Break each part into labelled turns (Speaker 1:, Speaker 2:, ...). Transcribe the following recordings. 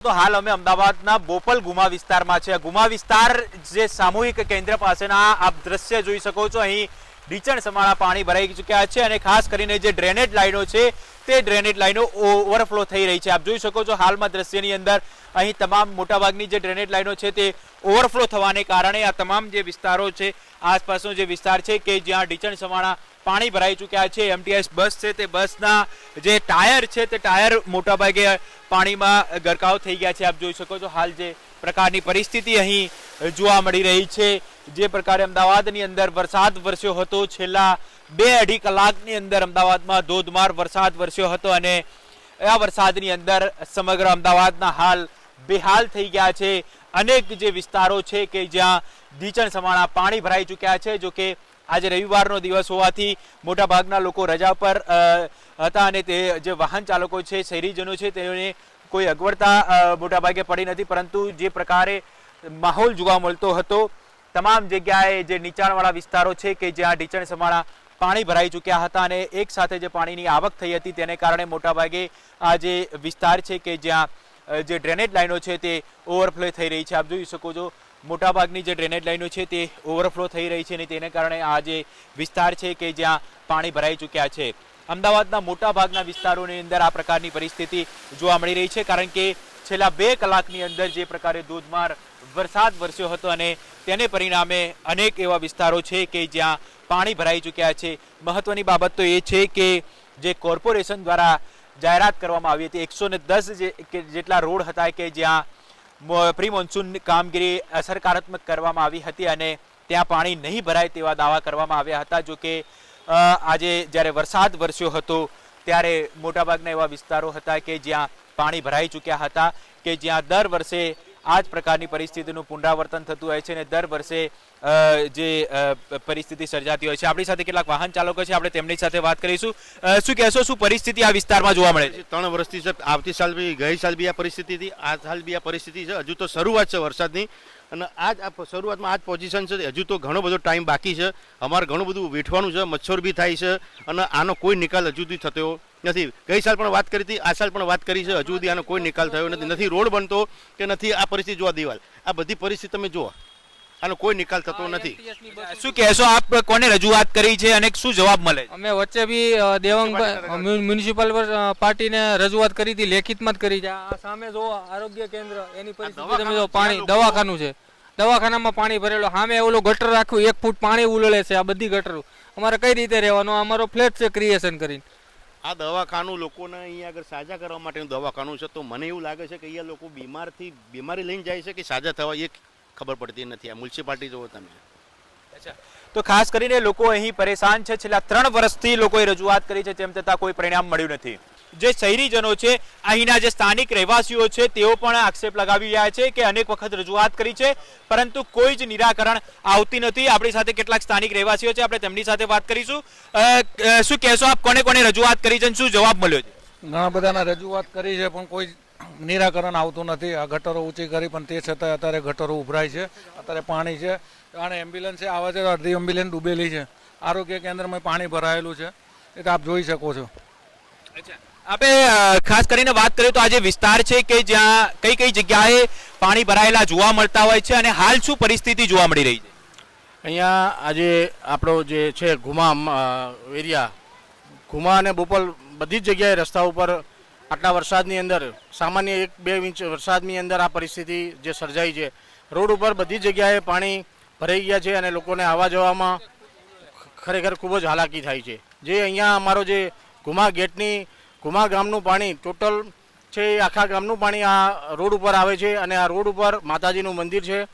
Speaker 1: તો હાલ અમે અમદાવાદના બોપલ ગુમા વિસ્તારમાં છે। ગુમા વિસ્તાર જે સામૂહિક કેન્દ્ર પાસેના આપ દ્રશ્ય જોઈ શકો છો। અહીં ઢીચણ સમાણા પાણી ભરાઈ ચૂક્યા છે અને ખાસ કરીને જે ડ્રેનેજ લાઈનો છે તે ડ્રેનેજ લાઈનો ઓવરફ્લો થઈ રહી છે। આપ જોઈ શકો છો હાલમાં દ્રશ્યની અંદર અહીં તમામ મોટાભાગની જે ડ્રેનેજ લાઈનો છે તે ઓવરફ્લો થવાને કારણે આ તમામ જે વિસ્તારો છે આસપાસનો જે વિસ્તાર છે કે જ્યાં ઢીચણ સમાણા પાણી ભરાઈ ચૂક્યા છે। એમટીએસ બસ છે તે બસના જે ટાયર છે તે ટાયર મોટાભાગે પાણીમાં ગરકાવ થઈ ગયા છે। આપ જોઈ શકો છો હાલ જે પ્રકારની પરિસ્થિતિ અહીં જોવા મળી રહી છે। જે પ્રકારે અમદાવાદની અંદર વરસાદ વરસ્યો હતો, છેલ્લા 2-2.5 કલાકની અંદર અમદાવાદમાં ધોધમાર વરસાદ વરસ્યો હતો અને આ વરસાદની અંદર સમગ્ર અમદાવાદના હાલ બેહાલ થઈ ગયા છે। અનેક જે વિસ્તારો છે કે જ્યાં ઢીચણ સમાણા પાણી ભરાઈ ચૂક્યા છે। જો કે આજે રવિવારનો દિવસ હોવાથી મોટાભાગના લોકો રજા પર હતા અને તે જે વાહન ચાલકો છે, શહેરીજનો છે, તેઓને કોઈ અગવડતા મોટાભાગે પડી નથી, પરંતુ જે પ્રકારે માહોલ જોવા મળતો હતો તમામ જગ્યાએ જે નીચાણવાળા વિસ્તારો છે કે જ્યાં ઢીચણ સમાણા પાણી ભરાઈ ચૂક્યા હતા અને એક સાથે જે પાણીની આવક થઈ હતી તેને કારણે મોટાભાગે આ જે વિસ્તાર છે કે જ્યાં જે ડ્રેનેજ લાઈનો છે તે ઓવરફ્લો થઈ રહી છે। આપ જોઈ શકો છો મોટાભાગની જે ડ્રેનેજ લાઈનો છે તે ઓવરફ્લો થઈ રહી છે અને તેને કારણે આ જે વિસ્તાર છે કે જ્યાં પાણી ભરાઈ ચૂક્યા છે। અમદાવાદના મોટાભાગના વિસ્તારોની અંદર આ પ્રકારની પરિસ્થિતિ જોવા મળી રહી છે, કારણ કે છેલ્લા 2 કલાકની અંદર જે પ્રકારે ધોધમાર વરસાદ વરસ્યો હતો અને તેને પરિણામે અનેક એવા વિસ્તારો છે કે જ્યાં પાણી ભરાઈ ચૂક્યા છે। મહત્વની બાબત તો એ છે કે જે કોર્પોરેશન દ્વારા જાહેરાત કરવામાં આવી હતી 110 જેટલા રોડ હતા કે જ્યાં પ્રી મોન્સૂન કામગીરી અસરકારક કરવામાં આવી હતી અને ત્યાં પાણી નહીં ભરાય તેવા દાવા કરવામાં આવ્યા હતા। જો કે આજે જ્યારે વરસાદ વરસ્યો હતો ત્યારે મોટાભાગના એવા વિસ્તારો હતા કે જ્યાં પાણી ભરાઈ ચૂક્યા હતા કે જ્યાં દર વર્ષે આ જ પ્રકારની પરિસ્થિતિનું પુનરાવર્તન થતું હોય છે અને દર વર્ષે જે પરિસ્થિતિ સર્જાતી હોય છે। આપણી સાથે કેટલાક વાહન ચાલકો છે, આપણે તેમની સાથે વાત કરીશું। શું કહેશો, શું પરિસ્થિતિ આ વિસ્તારમાં જોવા મળે છે?
Speaker 2: 3 વર્ષથી છે, આવતી સાલ બી ગઈ સાલ બી આ પરિસ્થિતિ હતી, આ સાલ બી આ પરિસ્થિતિ છે। હજુ તો શરૂઆત છે વરસાદની અને આજ આ શરૂઆતમાં આ જ પોઝિશન છે। હજુ તો ઘણો બધો ટાઈમ બાકી છે, અમારે ઘણું બધું વેઠવાનું છે, મચ્છર બી થાય છે અને આનો કોઈ નિકાલ હજુ સુધી થતો નથી। ગઈ સાલ પણ વાત કરી હતી, આ સાલ પણ વાત કરી છે, હજુ સુધી આનો કોઈ નિકાલ થયો નથી। નથી રોડ બનતો કે નથી આ પરિસ્થિતિ જોવા દિવાલ, આ બધી પરિસ્થિતિ તમે જુઓ, આનો કોઈ નિકાલ થતો નથી।
Speaker 1: શું કહેશો, આપ કોને રજૂઆત કરી છે અને શું જવાબ મળે?
Speaker 3: અમે વચ્ચે બી દેવંગ મ્યુનિસિપલ પાર્ટીને રજૂઆત કરી હતી, લેખિતમાં જ કરી છે। આ સામે જો આરોગ્ય કેન્દ્ર એની પરિસ્થિતિ તમે જો, પાણી દવાખાનું છે, દવાખાનામાં પાણી ભરેલો, સામે ઓલો ગટર રાખ્યું 1 ફૂટ પાણી ઉલળે છે। આ બધી ગટરો અમારે કઈ રીતે રહેવાનું? અમારો ફ્લેટ છે ક્રિએશન કરીને।
Speaker 2: આ દવાખાનું લોકોને અહીંયા આગળ સાજા કરવા માટેનું દવાખાનું છે, તો મને એવું લાગે છે કે અહીંયા લોકો બીમારી લઈને જાય છે કે સાજા થવા એ ખબર પડતી નથી। આ મ્યુનિસિપાલિટી જોવો તમે।
Speaker 1: તો ખાસ કરીને લોકો અહીં પરેશાન છે, છેલ્લા 3 વર્ષથી લોકોએ રજૂઆત કરી છે, તેમ છતાં કોઈ પરિણામ મળ્યું નથી। જે શહેરીજનો છે, અહીંના જે સ્થાનિક રહેવાસીઓ છે, તેઓ પણ આક્ષેપ લગાવી રહ્યા છે કે અનેક વખત રજૂઆત કરી છે પરંતુ કોઈ જ નિરાકરણ આવતી નથી। આપણી સાથે કેટલાક સ્થાનિક રહેવાસીઓ છે, આપણે તેમની સાથે વાત કરીશું। શું કહેશો આપ, કોને કોને રજૂઆત કરી છે, શું જવાબ મળ્યો છે?
Speaker 4: ઘણા બધાના રજૂઆત કરી છે પણ કોઈ નિરાકરણ આવતું નથી। આ ગટરો ઊંચી કરી પણ તે છતાં અત્યારે ગટરો ઉભરાય છે, અત્યારે પાણી છે, અને એમ્બ્યુલન્સ આવે છે, અડધી એમ્બ્યુલન્સ ડૂબેલી છે, આરોગ્ય કેન્દ્રમાં પાણી ભરાયેલું છે, એ તો આપ જોઈ શકો છો।
Speaker 1: આપણે ખાસ કરીને વાત કરીએ તો આ જે વિસ્તાર છે કે જ્યાં કઈ કઈ જગ્યાએ પાણી ભરાયેલા જોવા મળતા હોય છે અને હાલ શું પરિસ્થિતિ જોવા મળી રહી છે?
Speaker 5: અહીંયા આજે આપણો જે છે ઘુમા એરિયા, ઘુમા અને બોપલ બધી જ જગ્યાએ રસ્તા ઉપર આટલા વરસાદની અંદર સામાન્ય 1-2 ઇંચ વરસાદની અંદર આ પરિસ્થિતિ જે સર્જાઈ છે। રોડ ઉપર બધી જગ્યાએ પાણી ભરાઈ ગયા છે અને લોકોને આવવા જવામાં ખરેખર ખૂબ જ હાલાકી થાય છે। જે અહીંયા અમારો જે ઘુમા ગામનું પાણી ટોટલ છે, આખા ગામનું પાણી આ રોડ ઉપર આવે છે અને આ રોડ ઉપર માતાજીનું મંદિર છે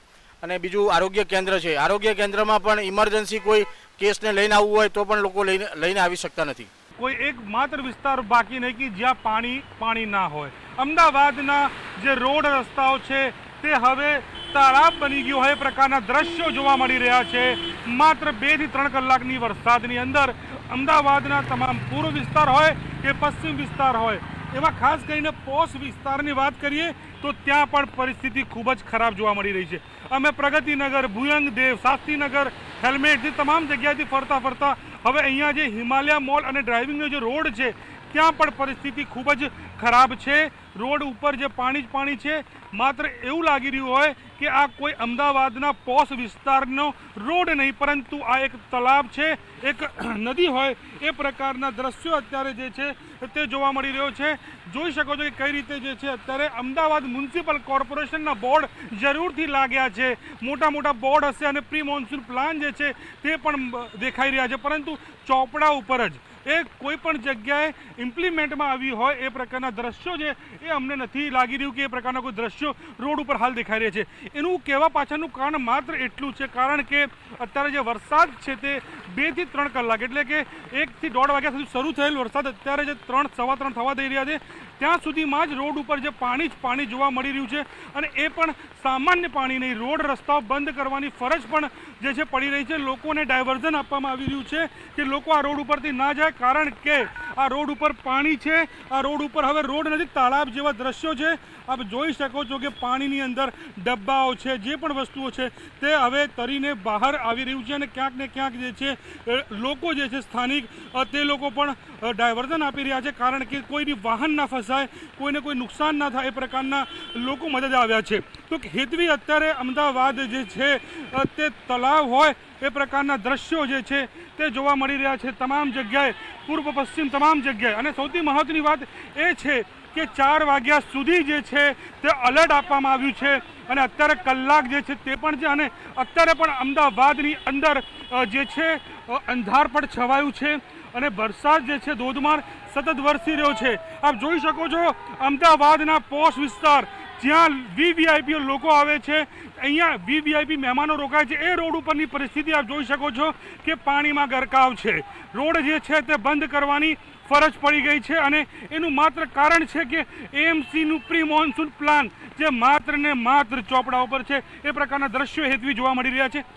Speaker 5: અને બીજું આરોગ્ય કેન્દ્ર છે। આરોગ્ય કેન્દ્રમાં પણ ઇમરજન્સી કોઈ કેસને લઈને આવવું હોય તો પણ લોકો લઈને આવી શકતા નથી।
Speaker 6: કોઈ એક માત્ર વિસ્તાર બાકી નહીં કે જ્યાં પાણી ના હોય। અમદાવાદના જે રોડ રસ્તાઓ છે તે હવે તાળાબ બની ગયો હોય એ પ્રકારના દ્રશ્યો જોવા મળી રહ્યા છે। માત્ર 2 થી 3 કલાકની વરસાદની અંદર અમદાવાદના તમામ પૂર્વ વિસ્તાર હોય કે પશ્ચિમ વિસ્તાર હોય, એમાં ખાસ કરીને પોશ વિસ્તારની વાત કરીએ તો ત્યાં પણ પરિસ્થિતિ ખૂબ જ ખરાબ જોવા મળી રહી છે। અમે પ્રગતિનગર, ભુયંગ દેવ, શાસ્ત્રીનગર, હેલ્મેટ જે તમામ જગ્યાએથી ફરતા હવે અહીંયા જે હિમાલય મોલ અને ડ્રાઇવિંગનો જે રોડ છે ત્યાં પણ પરિસ્થિતિ ખૂબ જ ખરાબ છે। રોડ ઉપર જે પાણી જ પાણી છે. માત્ર એવું લાગી રહ્યું હોય કે આ કોઈ અમદાવાદના પોશ વિસ્તારનો રોડ નહીં, પરંતુ આ એક તળાવ છે, એક નદી હોય એ પ્રકારના દ્રશ્યો અત્યારે જે છે તે જોવા મળી રહ્યો છે. જોઈ શકો છો કે કઈ રીતે જે છે અત્યારે અમદાવાદ મ્યુનિસિપલ કોર્પોરેશનના બોર્ડ જરૂરથી લાગ્યા છે. મોટા મોટા બોર્ડ હશે અને પ્રી મોન્સૂન પ્લાન જે છે તે પણ દેખાઈ રહ્યા છે, પરંતુ ચોપડા ઉપર જ એ કોઈ પણ જગ્યાએ ઇમ્પ્લિમેન્ટમાં આવી હોય એ પ્રકારના દ્રશ્યો છે એ અમને નથી લાગી રહ્યું કે એ પ્રકારના કોઈ દ્રશ્યો રોડ ઉપર હાલ દેખાઈ રહ્યા છે. એનું કહેવા પાછળનું કારણ માત્ર એટલું છે, કારણ કે અત્યારે જે વરસાદ છે તે 2 થી 3 કલાક એટલે કે 1 થી 1.5 વાગ્યા સુધી શરૂ થયેલ વરસાદ અત્યારે જે 3, સવા 3 થવા દઈ રહ્યા છે ત્યાં સુધીમાં જ રોડ ઉપર જે પાણી જ પાણી જોવા મળી રહ્યું છે. અને એ પણ સામાન્ય પાણી નહીં, રોડ રસ્તાઓ બંધ કરવાની ફરજ પણ જે છે પડી રહી છે. લોકોને ડાયવર્ઝન આપવામાં આવી રહ્યું છે કે લોકો આ રોડ ઉપરથી ના જાય, કારણ કે આ રોડ ઉપર પાણી છે. આ રોડ ઉપર હવે રોડ નથી, તાલાબ જેવા દ્રશ્યો છે. આપ જોઈ શકો છો કે પાણીની અંદર ડબ્બાઓ છે, જે પણ વસ્તુઓ છે તે હવે તરીને બહાર આવી રહ્યું છે. અને ક્યાંક ને ક્યાંક જે છે લોકો જે છે સ્થાનિક તે લોકો પણ ડાયવર્ઝન આપી રહ્યા છે, કારણ કે કોઈની વાહન ના ફસાય, કોઈને કોઈ નુકસાન ના થાય એ પ્રકારના લોકો મદદ આવ્યા છે. તો હેતવી અત્યારે અમદાવાદ જે છે તે તળાવ હોય એ પ્રકારના દ્રશ્યો જે છે તે જોવા મળી રહ્યા છે તમામ જગ્યાએ, પૂર્વ પશ્ચિમ તમામ જગ્યાએ. અને સૌથી મહત્વની વાત એ છે કે 4 વાગ્યા સુધી જે છે તે અલર્ટ આપવામાં આવ્યું છે અને અત્યારે કલાક જે છે તે પણ છે. અને અત્યારે પણ અમદાવાદની અંદર જે છે અંધારપટ છવાયું છે અને વરસાદ જે છે ધોધમાર સતત વરસી રહ્યો છે. આપ જોઈ શકો છો અમદાવાદના પોશ વિસ્તાર જ્યાં વીવીઆઈપી લોકો આવે છે, અહીંયા વીવીઆઈપી મહેમાનો રોકાય છે, એ રોડ ઉપરની પરિસ્થિતિ આપ જોઈ શકો છો કે પાણીમાં ગરકાવ છે. રોડ જે છે તે બંધ કરવાની ફરજ પડી ગઈ છે અને એનું માત્ર કારણ છે કે એએમસીનું પ્રી મોન્સૂન પ્લાન જે માત્ર ને માત્ર ચોપડા ઉપર છે એ પ્રકારના દ્રશ્યો હેતવી જોવા મળી રહ્યા છે.